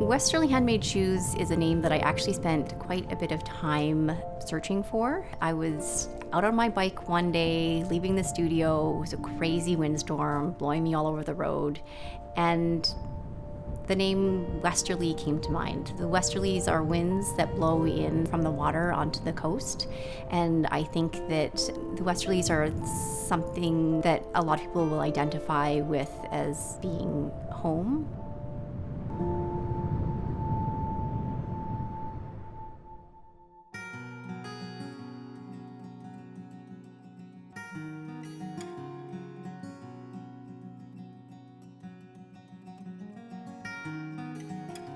Westerly Handmade Shoes is a name that I actually spent quite a bit of time searching for. I was out on my bike one day, leaving the studio. It was a crazy windstorm, blowing me all over the road, and the name Westerly came to mind. The westerlies are winds that blow in from the water onto the coast, and I think that the westerlies are something that a lot of people will identify with as being home.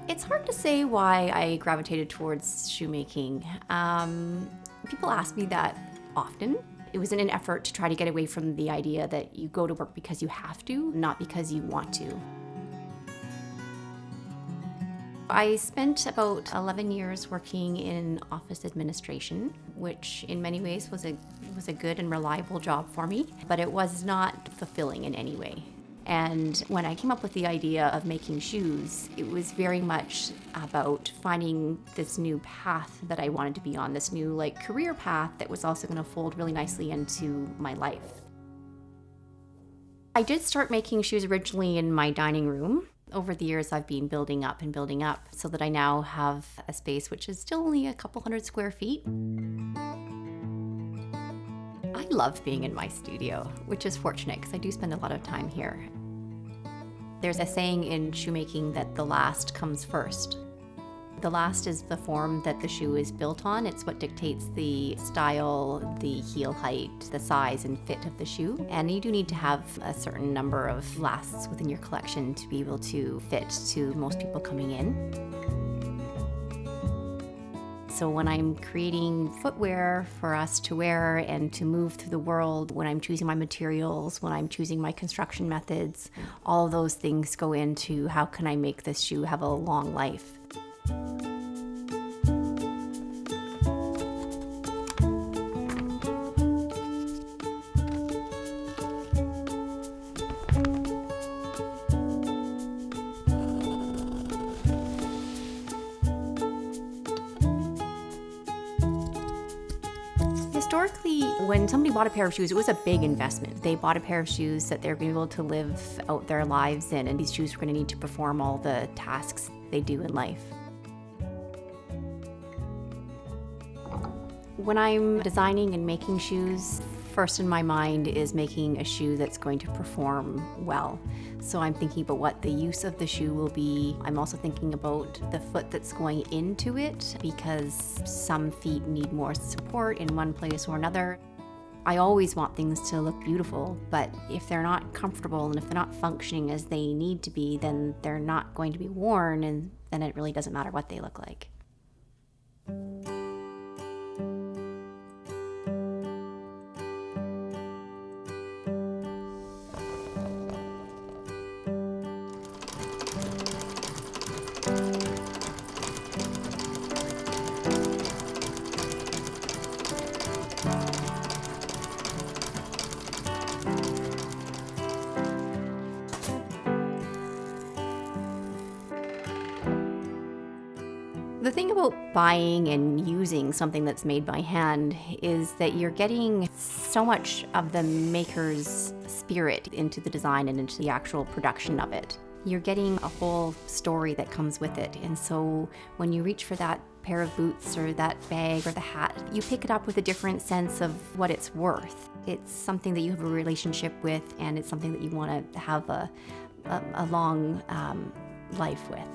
It's hard to say why I gravitated towards shoemaking. People ask me that often. It was in an effort to try to get away from the idea that you go to work because you have to, not because you want to. I spent about 11 years working in office administration, which in many ways was a good and reliable job for me, but it was not fulfilling in any way. And when I came up with the idea of making shoes, it was very much about finding this new path that I wanted to be on, this new career path that was also going to fold really nicely into my life. I did start making shoes originally in my dining room. Over the years, I've been building up so that I now have a space which is still only a couple hundred square feet. I love being in my studio, which is fortunate because I do spend a lot of time here. There's a saying in shoemaking that the last comes first. The last is the form that the shoe is built on. It's what dictates the style, the heel height, the size and fit of the shoe. And you do need to have a certain number of lasts within your collection to be able to fit to most people coming in. So when I'm creating footwear for us to wear and to move through the world, when I'm choosing my materials, when I'm choosing my construction methods, all of those things go into how can I make this shoe have a long life. Historically, when somebody bought a pair of shoes, it was a big investment. They bought a pair of shoes that they're going to be able to live out their lives in, and these shoes were going to need to perform all the tasks they do in life. When I'm designing and making shoes, first in my mind is making a shoe that's going to perform well. So I'm thinking about what the use of the shoe will be. I'm also thinking about the foot that's going into it, because some feet need more support in one place or another. I always want things to look beautiful, but if they're not comfortable and if they're not functioning as they need to be, then they're not going to be worn, and then it really doesn't matter what they look like. The thing about buying and using something that's made by hand is that you're getting so much of the maker's spirit into the design and into the actual production of it. You're getting a whole story that comes with it. And so when you reach for that pair of boots or that bag or the hat, you pick it up with a different sense of what it's worth. It's something that you have a relationship with, and it's something that you want to have a long life with.